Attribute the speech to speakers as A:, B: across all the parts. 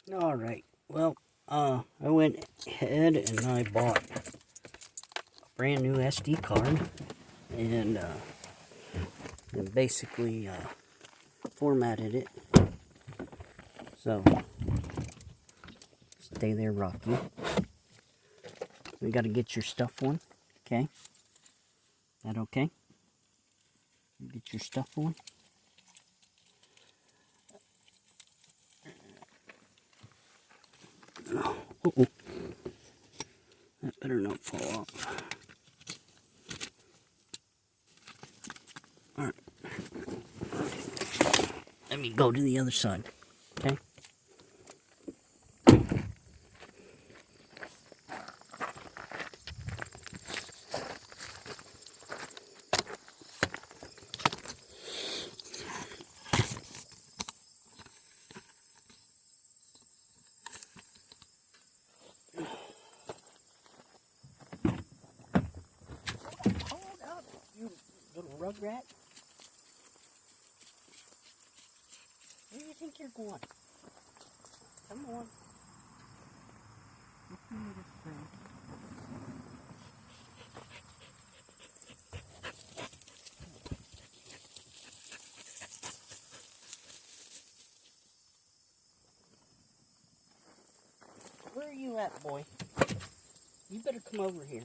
A: Alright, well, I went ahead and I bought a brand new SD card and basically formatted it. So, stay there, Rocky. We gotta get your stuff on, okay? That okay? Get your stuff on. Uh-oh. That better not fall off. Alright. Let me go to the other side, okay? Hold up, you little rugrat. Where do you think you're going? Come on. Look at this thing. Where are you at, boy? You better come over here.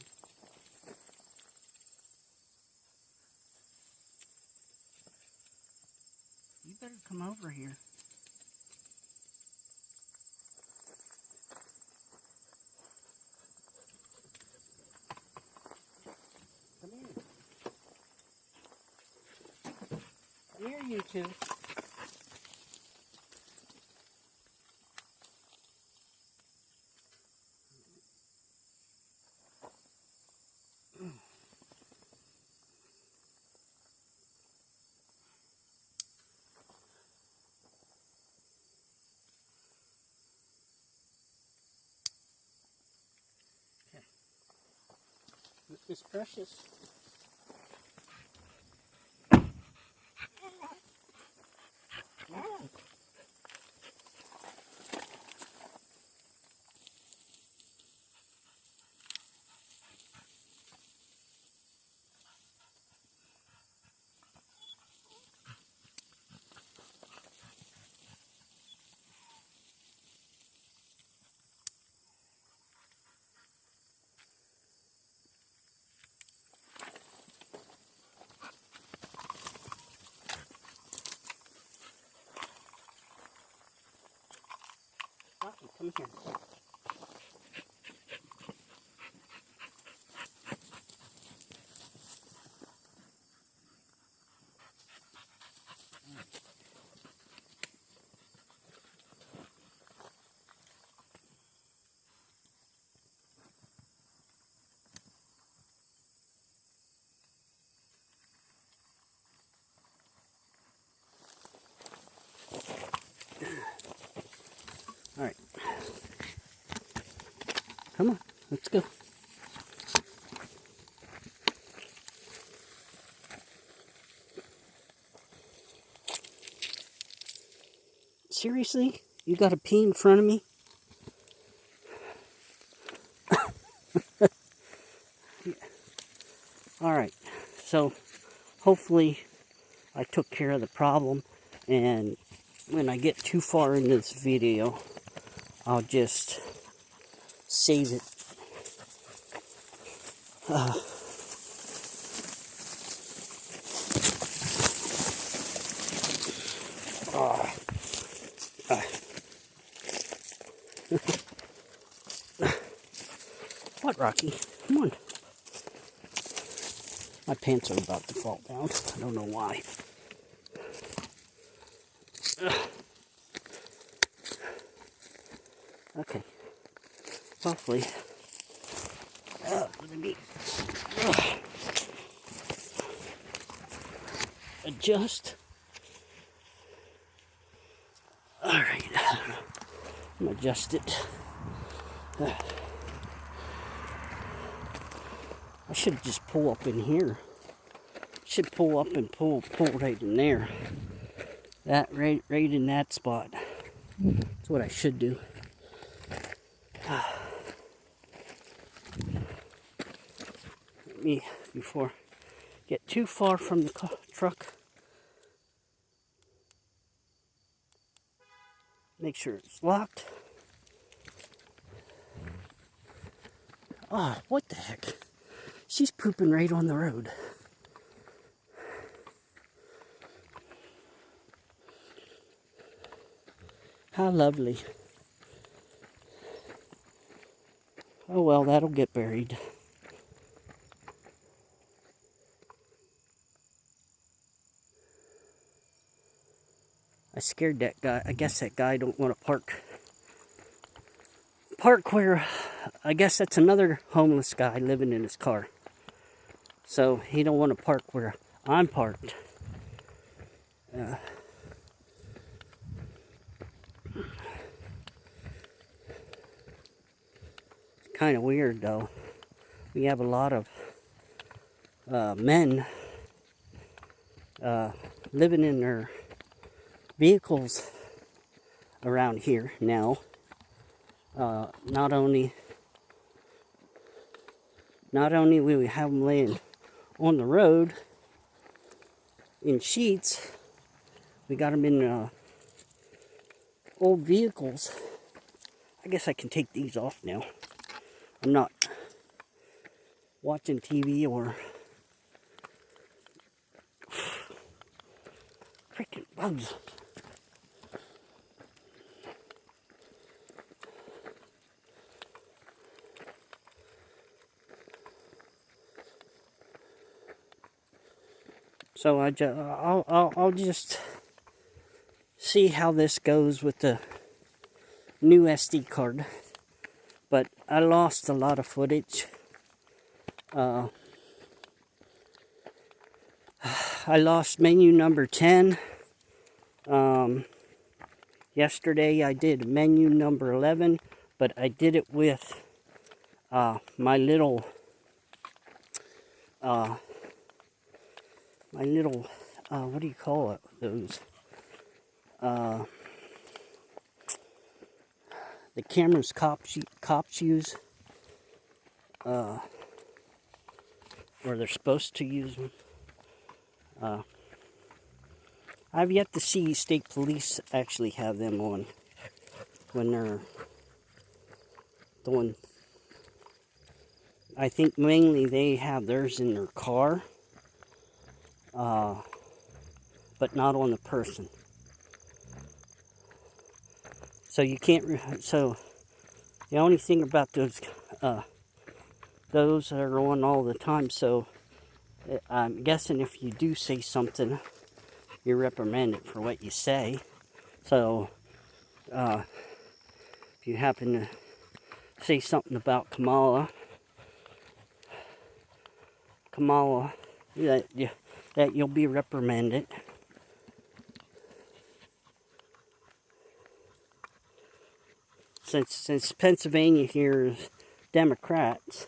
A: You better come over here. Come here. Come here, you two. Okay. Miss Precious. Rocky, come here. Alright. Come on, let's go. Seriously? You gotta pee in front of me? Alright, so hopefully I took care of the problem, and when I get too far into this video, I'll just save it. What, Rocky? Come on. My pants are about to fall down. I don't know why. Okay. Hopefully. Let me adjust. Alright. I'm gonna adjust it. I should just pull up in here. Should pull up and pull right in there. That right in that spot. That's what I should do. Let me, before I get too far from the truck, make sure it's locked. Oh, what the heck? She's pooping right on the road. How lovely. Oh well, that'll get buried. I scared that guy. I guess that guy don't want to park where, I guess that's another homeless guy living in his car. So he don't want to park where I'm parked. Kind of weird though. We have a lot of men living in their vehicles around here now. Not only will we have them laying on the road in sheets, we got them in old vehicles. I guess I can take these off now. I'm not watching TV or freaking bugs. So I'll just see how this goes with the new SD card. But I lost a lot of footage. I lost menu number 10. Yesterday I did menu number 11, but I did it with my little what do you call it? Those the cameras cops use, or they're supposed to use them. I've yet to see state police actually have them on when they're doing. I think mainly they have theirs in their car, but not on the person. So you can't. So the only thing about those that are on all the time. So I'm guessing if you do say something, you're reprimanded for what you say. So if you happen to say something about Kamala, that you'll be reprimanded. Since Pennsylvania here is Democrats,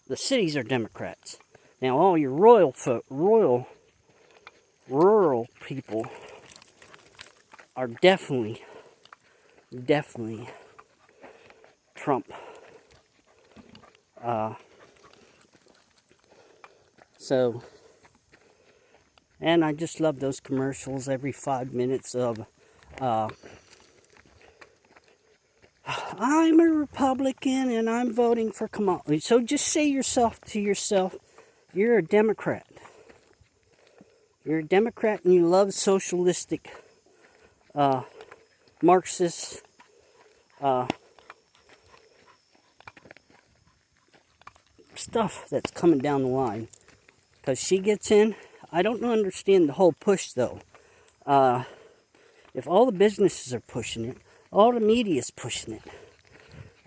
A: the cities are Democrats. Now all your rural people are definitely Trump. So, and I just love those commercials every 5 minutes of, I'm a Republican and I'm voting for Kamala. So just say to yourself, you're a Democrat. You're a Democrat and you love socialistic, Marxist, stuff that's coming down the line. Because she gets in. I don't understand the whole push though. If all the businesses are pushing it, all the media is pushing it,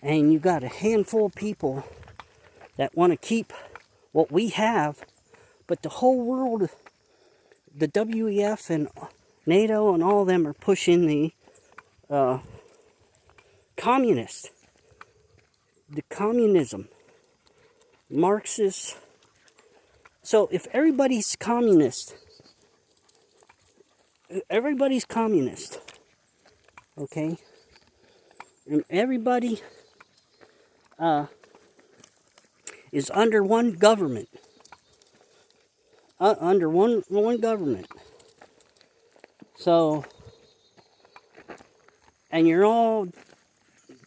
A: and you got a handful of people that want to keep what we have, but the whole world, the WEF and NATO and all of them are pushing the communism, Marxist. So if everybody's communist, okay? And everybody is under one government. Under one government. So, and you're all,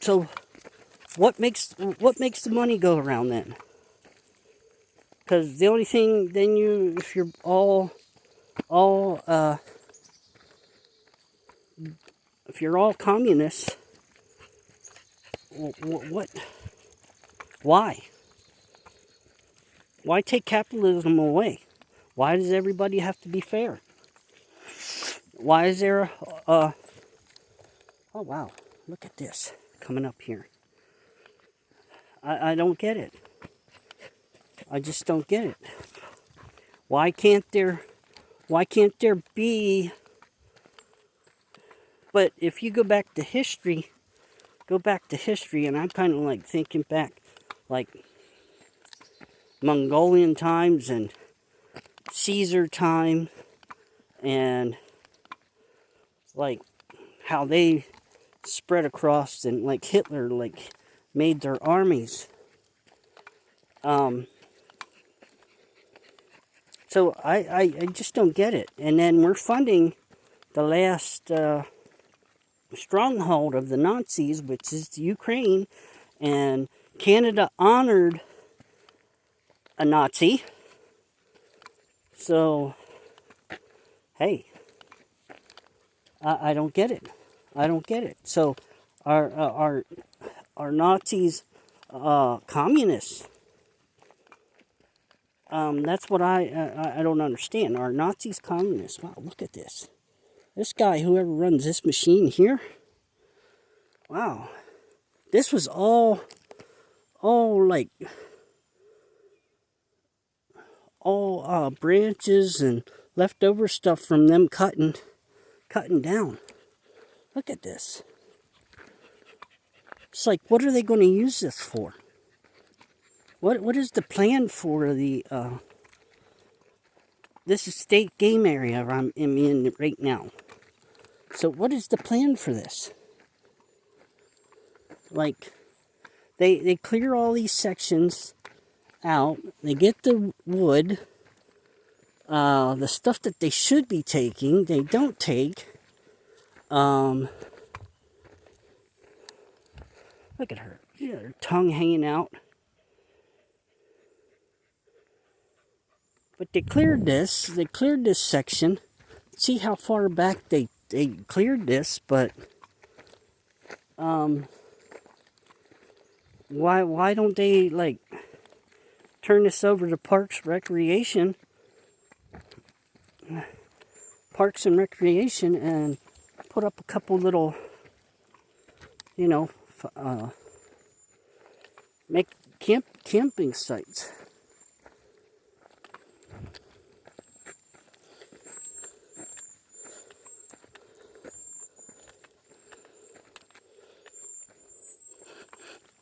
A: so what makes the money go around then? Because the only thing, then if you're all if you're all communists, what? Why? Why take capitalism away? Why does everybody have to be fair? Why is there oh wow, look at this coming up here. I don't get it. I just don't get it. Why can't there be? But if you go back to history, and I'm kind of like thinking back, like Mongolian times and Caesar time, and like how they spread across, and like Hitler like made their armies. So I just don't get it. And then we're funding the last stronghold of the Nazis, which is Ukraine, and Canada honored a Nazi. So, hey, I don't get it. I don't get it. So, are Nazis communists? That's what I don't understand. Are Nazis communists? Wow, look at this. This guy, whoever runs this machine here, wow, this was all like, branches and leftover stuff from them cutting down. Look at this. It's like, what are they going to use this for? What is the plan for the, this is state game area I'm in right now. So what is the plan for this? Like, they clear all these sections out. They get the wood, the stuff that they should be taking, they don't take. Look at her. Yeah, her tongue hanging out. But they cleared this section. See how far back they cleared this, but why don't they like turn this over to Parks and Recreation and put up a couple little, make camping sites.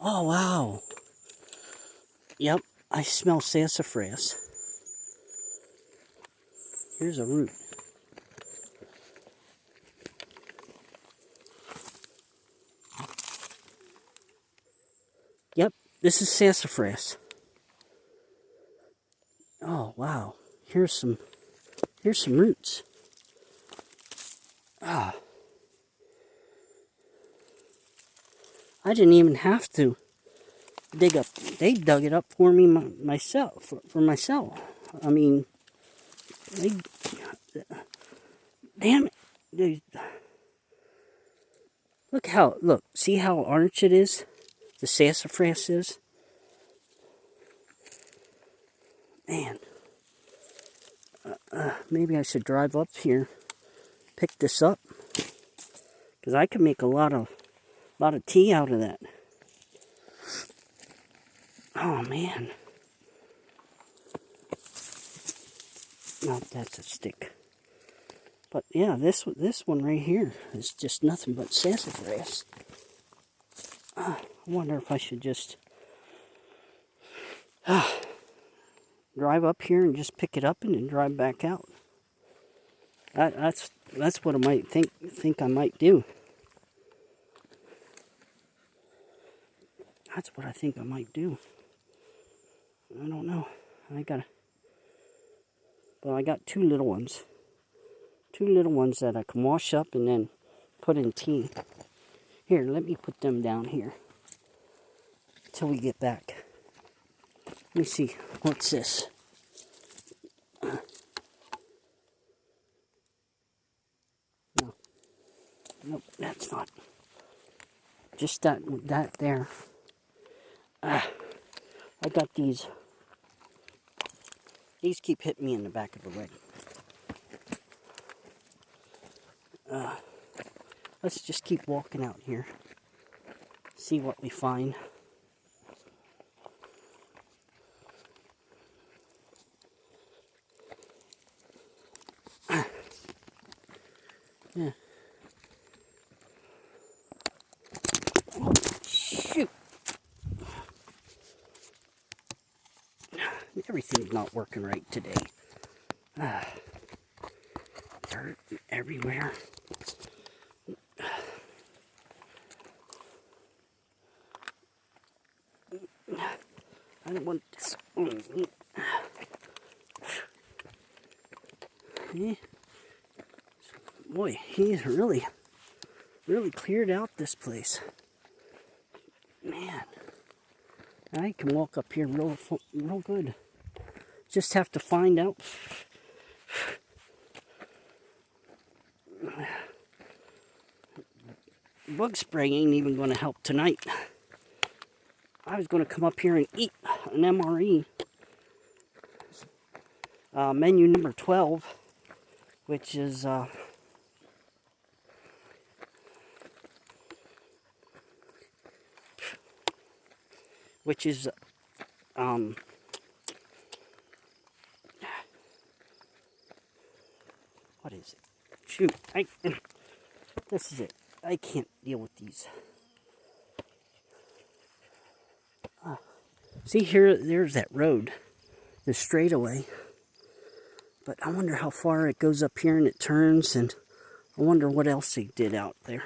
A: Oh, wow. Yep, I smell sassafras. Here's a root. Yep, this is sassafras. Oh, wow. Here's some roots. Ah. I didn't even have to dig up. They dug it up for me myself. I mean, damn it. Look, see how orange it is? The sassafras is? Man. Maybe I should drive up here, pick this up, because I could make a lot of tea out of that. Oh man. No, that's a stick. But yeah, this one right here is just nothing but sassafras. I wonder if I should just drive up here and just pick it up and then drive back out. That's what I might think I might do. That's what I think I might do. I don't know. Well, I got two little ones. Two little ones that I can wash up and then put in tea. Here, let me put them down here till we get back. Let me see. What's this? No. Nope, that's not. Just that there. I got these. These keep hitting me in the back of the leg. Let's just keep walking out here. See what we find. Yeah. Oh, shoot. Everything's not working right today. Dirt everywhere. I don't want this. Yeah. Boy, he's really cleared out this place. Man, I can walk up here real good. Just have to find out. Bug spray ain't even going to help tonight. I was going to come up here and eat an MRE. Menu number 12, which is what is it? Shoot, this is it. I can't deal with these. See here, there's that road, the straightaway. But I wonder how far it goes up here and it turns, and I wonder what else they did out there.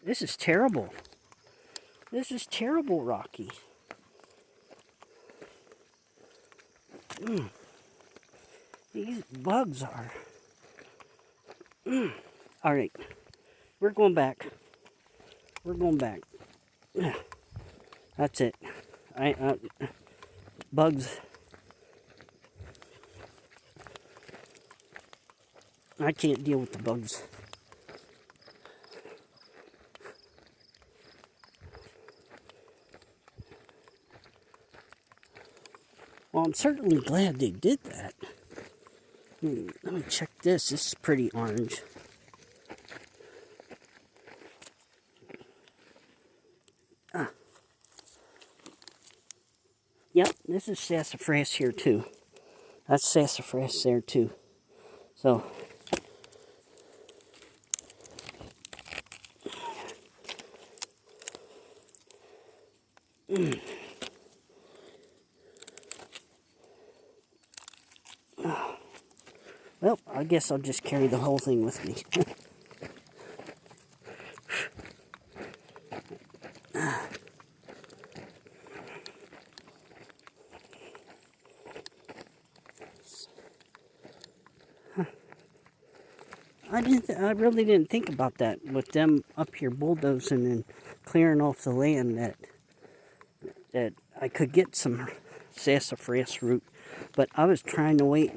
A: This is terrible. This is terrible, Rocky. These bugs are. All right, we're going back. We're going back. That's it. Bugs. I can't deal with the bugs. Well, I'm certainly glad they did that. Let me check this. This is pretty orange. Yep, this is sassafras here too. That's sassafras there too. So, well, I guess I'll just carry the whole thing with me. I really didn't think about that with them up here bulldozing and clearing off the land that I could get some sassafras root, but I was trying to wait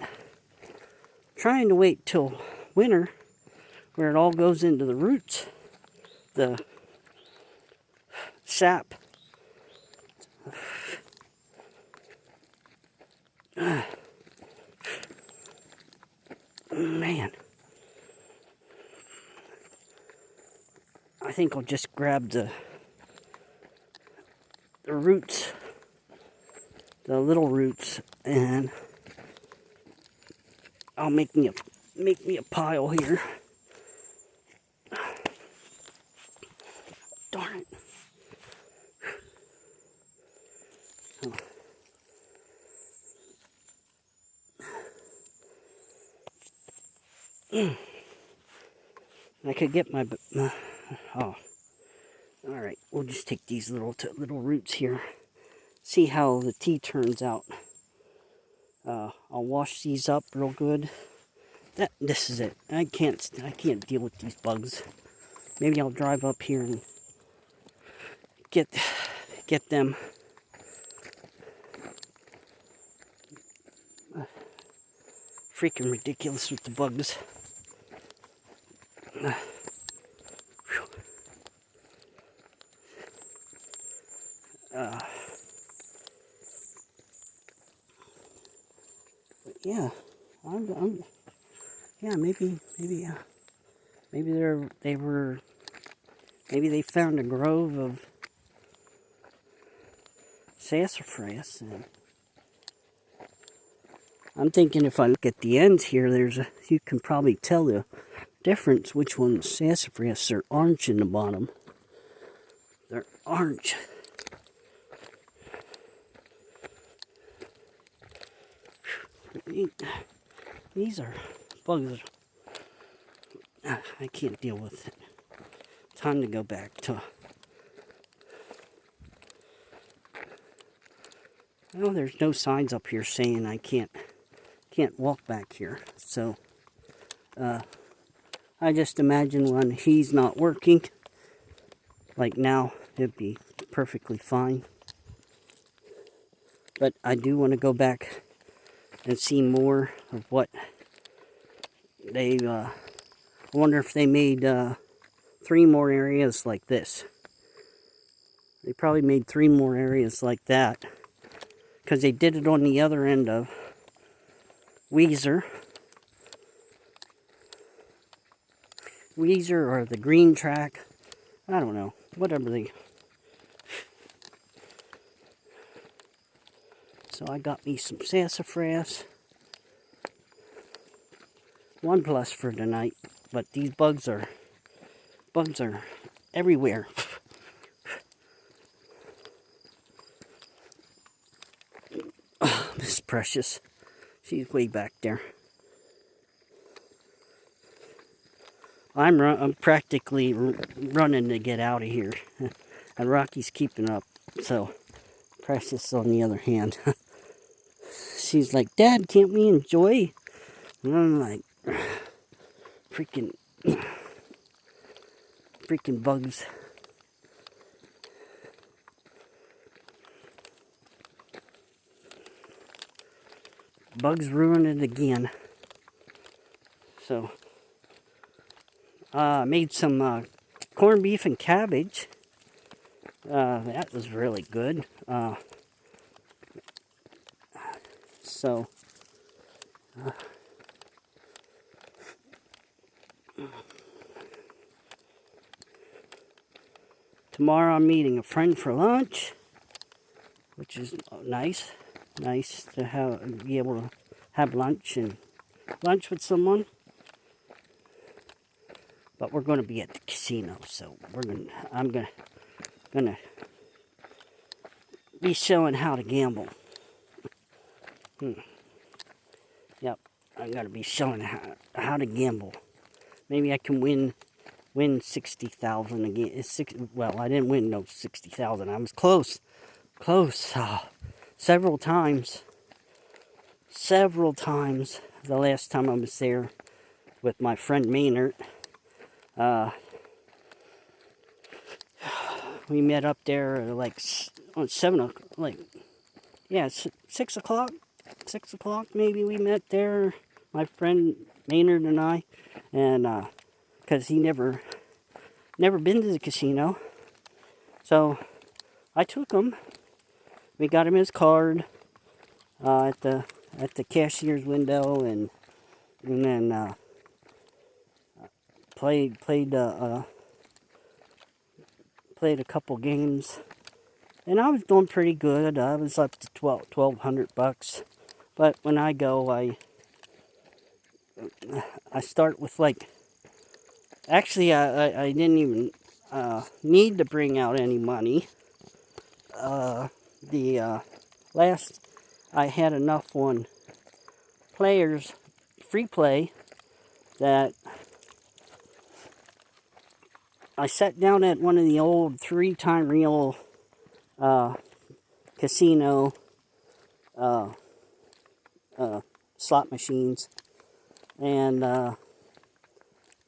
A: till winter where it all goes into the roots, the sap. Man. I think I'll just grab the roots, the little roots, and I'll make me a pile here. Darn it. I could get my... oh. Alright, we'll just take these little roots here. See how the tea turns out. I'll wash these up real good. This is it. I can't deal with these bugs. Maybe I'll drive up here and get them. Freaking ridiculous with the bugs. Yeah, yeah, maybe maybe they found a grove of sassafras, and I'm thinking if I look at the ends here, you can probably tell the difference which one's sassafras. They're orange in the bottom. They're orange. These are bugs. I can't deal with it. Time to go back to... Well, there's no signs up here saying I can't walk back here. So, I just imagine when he's not working, like now, it'd be perfectly fine. But I do want to go back and see more of what they... I wonder if they made 3 more areas like this. They probably made 3 more areas like that, because they did it on the other end of Weiser or the Green Track. I don't know. Whatever they... So I got me some sassafras. 1+ for tonight. But these bugs are everywhere. Oh, Miss Precious. She's way back there. I'm practically running to get out of here. And Rocky's keeping up. So, Precious, on the other hand, she's like, Dad, can't we enjoy? And I'm like, freaking bugs. Bugs ruined it again. So, made some corned beef and cabbage. That was really good. Tomorrow I'm meeting a friend for lunch, which is nice. Nice to be able to have lunch with someone. But we're going to be at the casino, so I'm gonna be showing how to gamble. Yep, I'm gonna be showing how to gamble. Maybe I can win 60,000 again. Well, I didn't win no 60,000. I was close, several times. The last time I was there with my friend Maynard. We met up there like on 6 o'clock. 6 o'clock maybe we met there. My friend Maynard and I, and because he never been to the casino, so I took him. We got him his card at the cashier's window, and then played a couple games, and I was doing pretty good. I was up to $1,200, but when I go, I start with like. Actually, I didn't even need to bring out any money. Last I had enough on players free play that I sat down at one of the old 3-time reel casino slot machines, and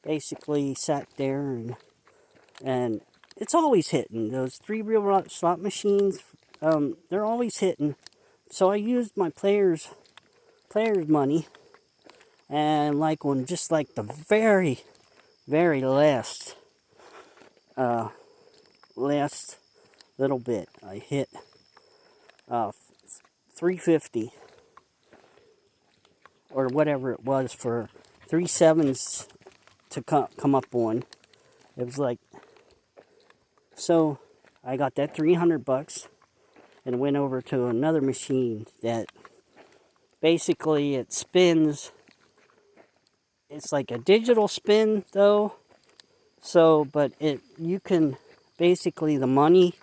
A: basically sat there, and it's always hitting. Those 3 reel slot machines, they're always hitting. So I used my players money, and like on just like the very last little bit, I hit 350 or whatever it was for 3 sevens to come up on. It was like, so I got that $300 and went over to another machine that basically it spins. It's like a digital spin though. So, but you can basically, the money,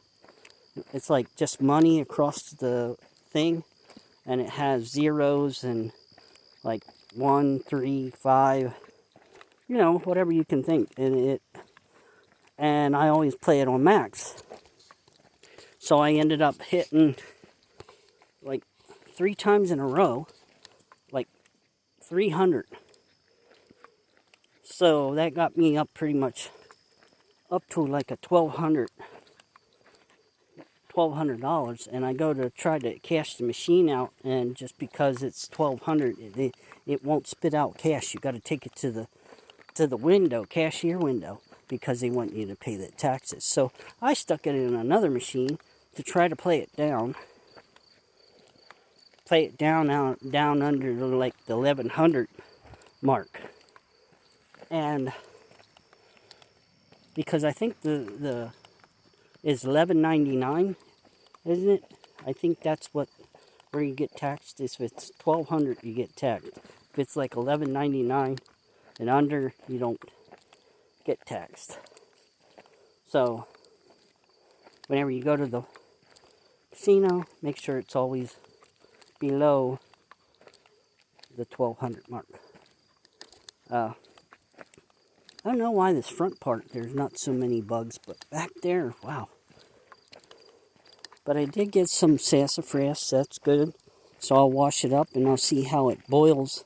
A: it's like just money across the thing, and it has zeros and like 1, 3, 5, whatever you can think. And I always play it on max. So I ended up hitting like 3 times in a row, like 300. So that got me up pretty much up to like a $1,200, and I go to try to cash the machine out, and just because it's $1,200, it won't spit out cash. You got to take it to the window, cashier window, because they want you to pay the taxes. So I stuck it in another machine to try to play it down under like the 1,100 mark, and because I think the is $11.99, isn't it? I think that's where you get taxed. Is if it's $1,200, you get taxed. If it's like $11.99 and under, you don't get taxed. So whenever you go to the casino, make sure it's always below the 1,200 mark. I don't know why this front part, there's not so many bugs, but back there, wow. But I did get some sassafras, that's good. So I'll wash it up and I'll see how it boils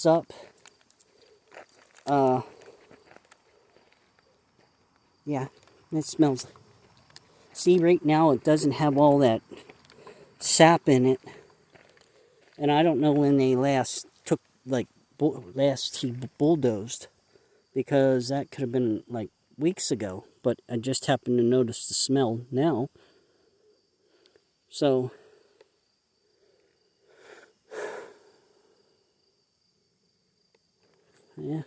A: up. Yeah, it smells. See, right now it doesn't have all that sap in it. And I don't know when they last took, like, he bulldozed. Because that could have been like weeks ago, but I just happened to notice the smell now. So yeah,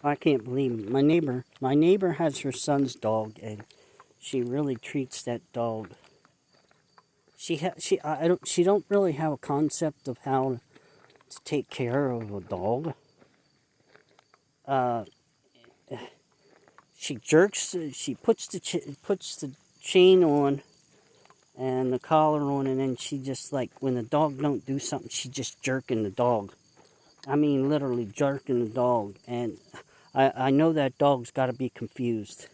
A: I can't believe it. My neighbor has her son's dog, and she really treats that dog. She don't really have a concept of how to take care of a dog. She jerks. She puts the chain on and the collar on, and then she just, like, when the dog don't do something, she just jerking the dog. I mean, literally jerking the dog. And I know that dog's got to be confused,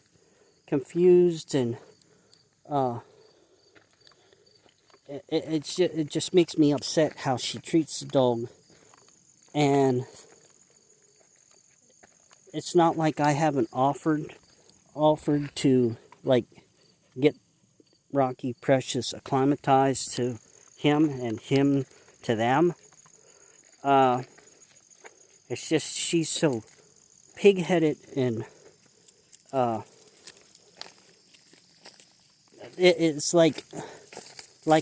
A: and it just makes me upset how she treats the dog. And it's not like I haven't offered to, like, get Rocky Precious acclimatized to him and him to them. It's just she's so pig-headed, and it's like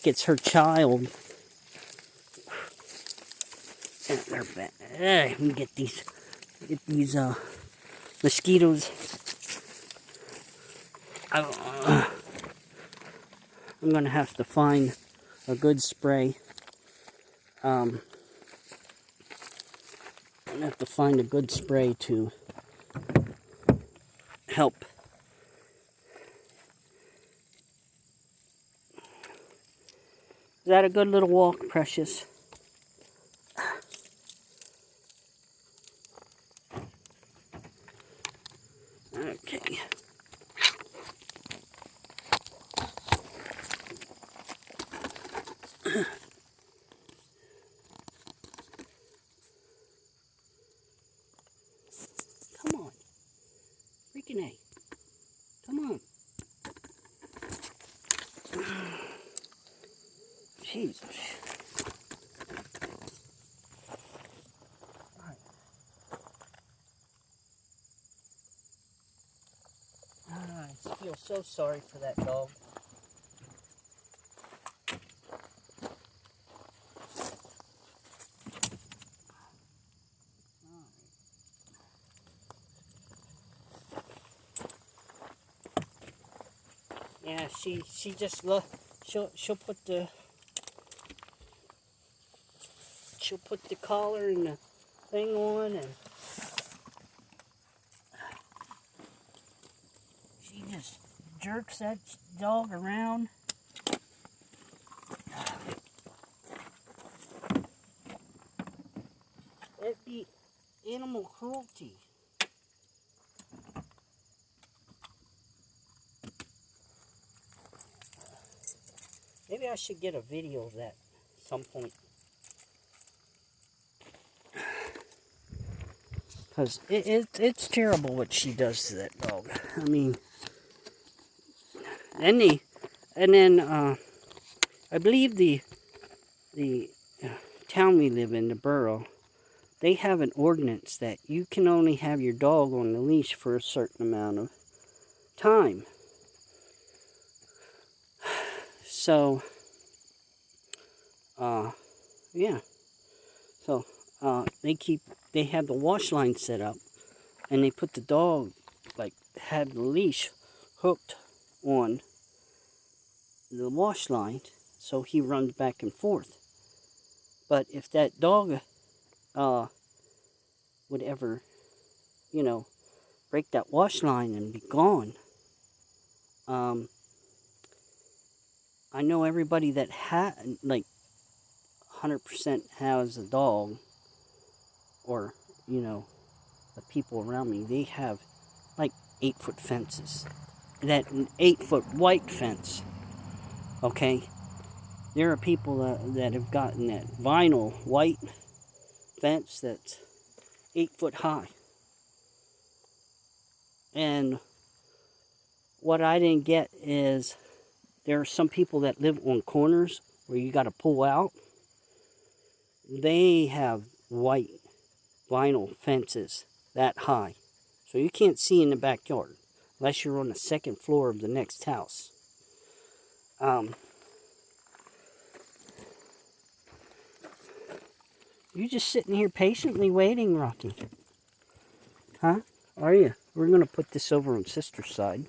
A: it's her child. And they're bad. Let me get these mosquitoes. I'm gonna have to find a good spray. I'm gonna have to find a good spray to help. Is that a good little walk, Precious? Jesus. I feel so sorry for that dog. Yeah, she just she'll put the collar and the thing on, and she just jerks that dog around. It'd be animal cruelty. Maybe I should get a video of that at some point. Because it's terrible what she does to that dog. I mean, and then I believe the town we live in, the borough, they have an ordinance that you can only have your dog on the leash for a certain amount of time. So, yeah. So, they have the wash line set up, and they put the dog, had the leash hooked on the wash line, so he runs back and forth. But if that dog, would ever, break that wash line and be gone, I know everybody that 100% has a dog, or, the people around me, they have 8-foot fences. That 8-foot white fence, okay? There are people that have gotten that vinyl white fence that's 8 foot high. And what I didn't get is there are some people that live on corners where you got to pull out. They have white vinyl fences that high. So you can't see in the backyard unless you're on the second floor of the next house. You just sitting here patiently waiting, Rocky. Huh? Are you? We're going to put this over on Sister's side.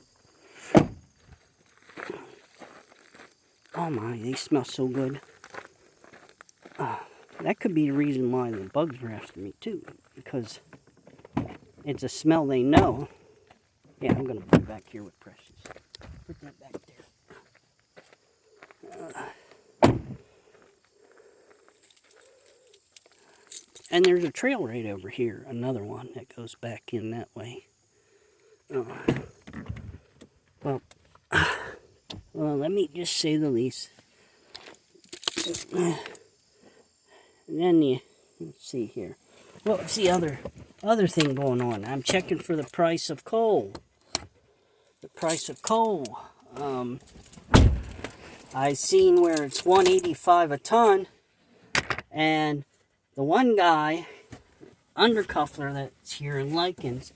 A: Oh my, they smell so good. That could be the reason why the bugs are after me too, because it's a smell they know. Yeah, I'm going to put it back here with Precious. Put that back there. And there's a trail right over here, another one that goes back in that way. Well, let me just say the least. And then let's see here. Well, what's the other thing going on? I'm checking for the price of coal. The price of coal. I seen where it's $185 a ton, and the one guy, Undercuffler, that's here in Likens,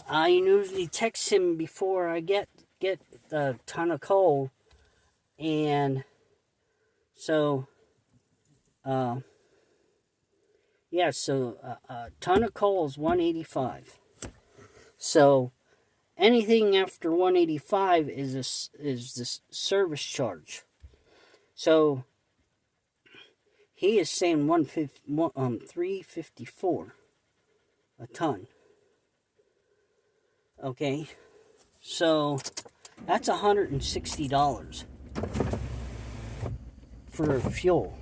A: I usually text him before I get a ton of coal, and so a ton of coal is $185. So anything after $185 is this service charge. So he is saying $354 a ton. Okay, so that's $160 for fuel,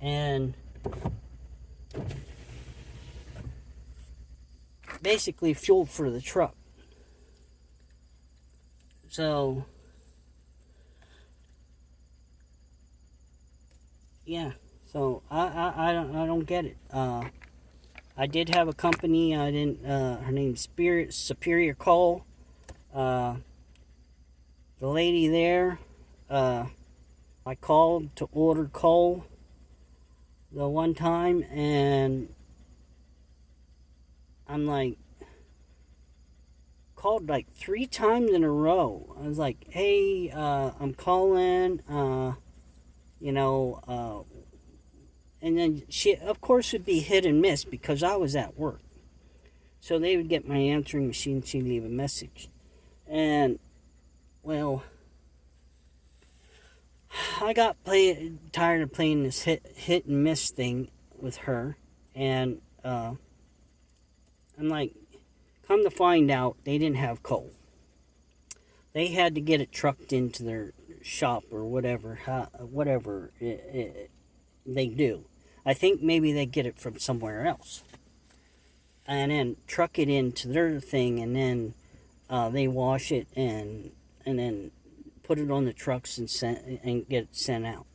A: and basically fuel for the truck. So yeah, so I don't get it. I did have a company. I didn't. Her name's Superior Coal. The lady there, I called to order coal the one time, and I'm like, called like 3 times in a row. I was like, hey, I'm calling, and then she, of course, would be hit and miss because I was at work. So they would get my answering machine, she'd leave a message. And, well, I got tired of playing this hit and miss thing with her. And I'm like, come to find out, they didn't have coal. They had to get it trucked into their shop or whatever, they do. I think maybe they get it from somewhere else. And then truck it into their thing, and then they wash it and then put it on the trucks and get it sent out.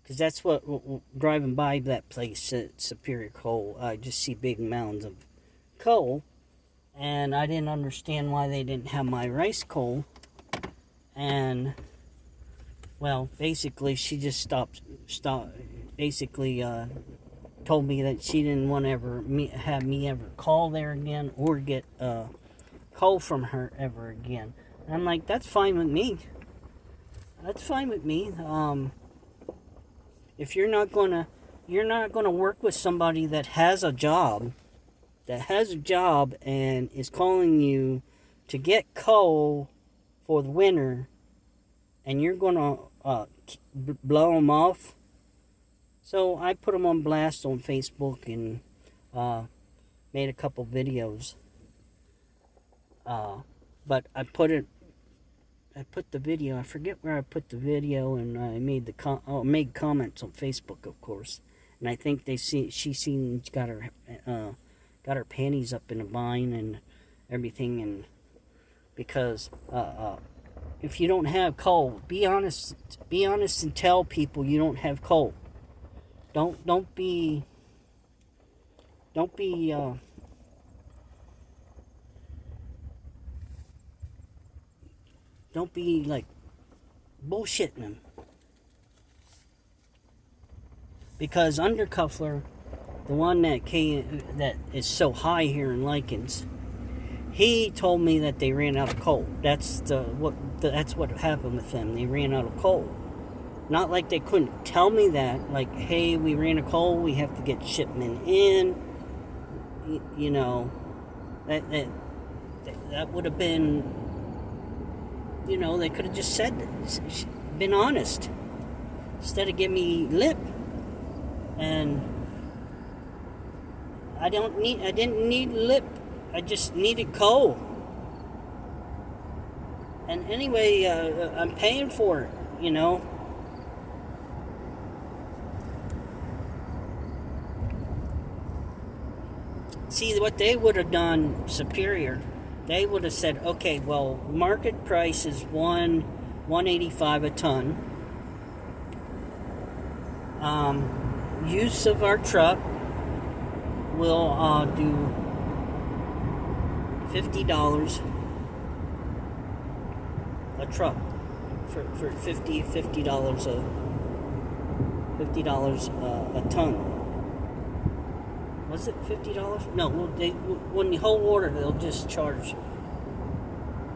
A: Because that's what, driving by that place at Superior Coal, I just see big mounds of coal, and I didn't understand why they didn't have my rice coal. And, well, basically she just stopped basically told me that she didn't want to have me ever call there again or get coal from her ever again. And I'm like, that's fine with me. That's fine with me. If you're not gonna work with somebody that has a job and is calling you to get coal for the winter, and you're gonna blow them off. So I put them on blast on Facebook and made a couple videos. But I put the video. I forget where I put the video, and I made made comments on Facebook, of course. And I think she got her panties up in a vine and everything. And because if you don't have coal, be honest and tell people you don't have coal. Don't be like bullshitting them. Because Undercuffler, the one that is so high here in Likens, he told me that they ran out of coal. That's what happened with them. They ran out of coal. Not like they couldn't tell me that, like, hey, we ran out of coal, we have to get shipment in. You know, that would have been, they could have just been honest instead of giving me lip. And I didn't need lip. I just needed coal. And anyway, I'm paying for it, See, what they would have done, Superior, they would have said, okay, well, market price is $185 a ton. Use of our truck will do $50 a truck for $50 a ton. Was it $50? No, when the whole order, they'll just charge.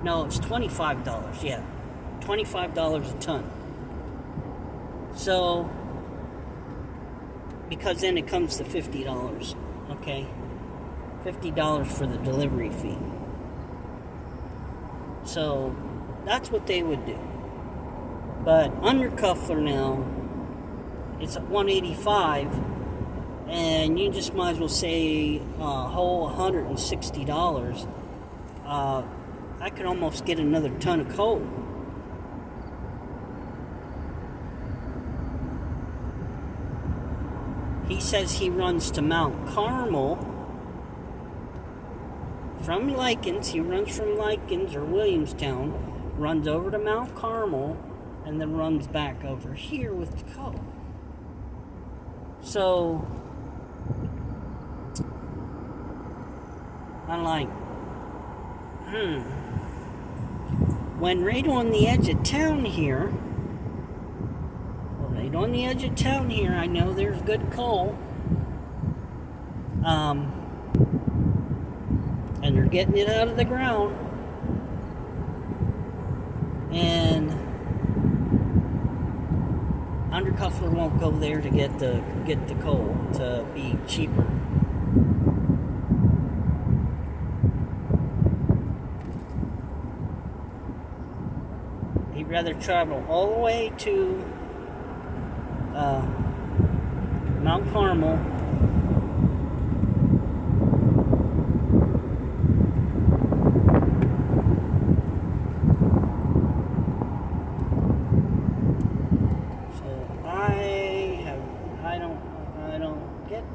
A: No, it's $25. Yeah, $25 a ton. So, because then it comes to $50. Okay, $50 for the delivery fee. So that's what they would do. But Undercuffler now, it's at $185. And you just might as well say a whole $160. I could almost get another ton of coal. He says he runs to Mount Carmel from Likens. He runs from Likens or Williamstown, runs over to Mount Carmel, and then runs back over here with the coal. So I'm like, when right on the edge of town here, right on the edge of town here, I know there's good coal. And they're getting it out of the ground. And Undercuffler won't go there to get the coal to be cheaper. He'd rather travel all the way to Mount Carmel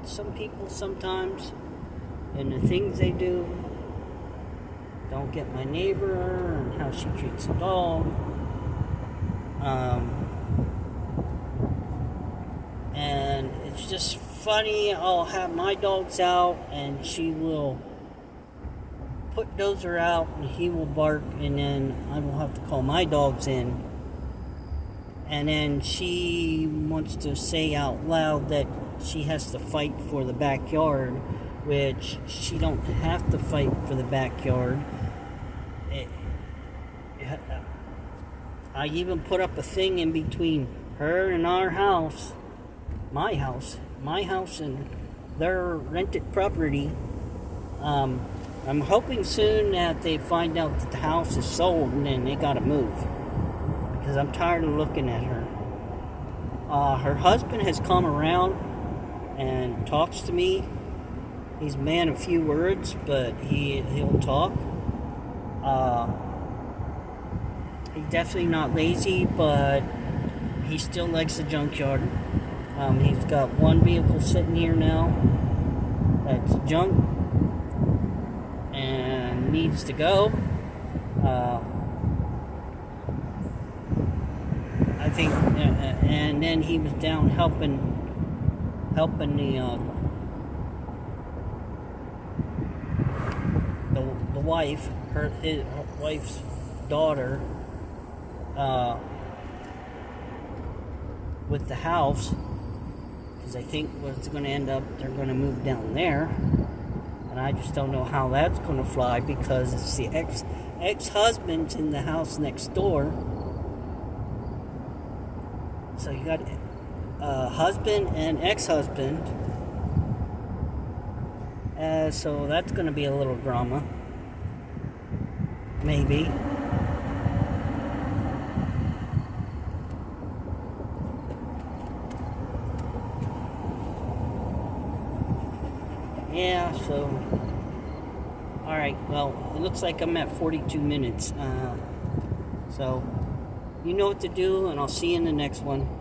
A: some people sometimes, and the things they do. Don't get my neighbor and how she treats a dog. And it's just funny. I'll have my dogs out, and she will put Dozer out, and he will bark, and then I will have to call my dogs in. And then she wants to say out loud that she has to fight for the backyard, which she don't have to fight for the backyard. I even put up a thing in between her and our house, my house and their rented property. I'm hoping soon that they find out that the house is sold and then they gotta move, because I'm tired of looking at her. Her husband has come around and talks to me. He's a man of few words, but he'll talk. He's definitely not lazy, but he still likes the junkyard. He's got one vehicle sitting here now that's junk and needs to go. I think, and then he was down helping the wife, his wife's daughter, with the house, because I think what's going to end up, they're going to move down there, and I just don't know how that's going to fly, because it's the ex-husband's in the house next door. So you got husband and ex-husband. So that's going to be a little drama. Maybe. Yeah, so... Alright, well, it looks like I'm at 42 minutes. So, you know what to do, and I'll see you in the next one.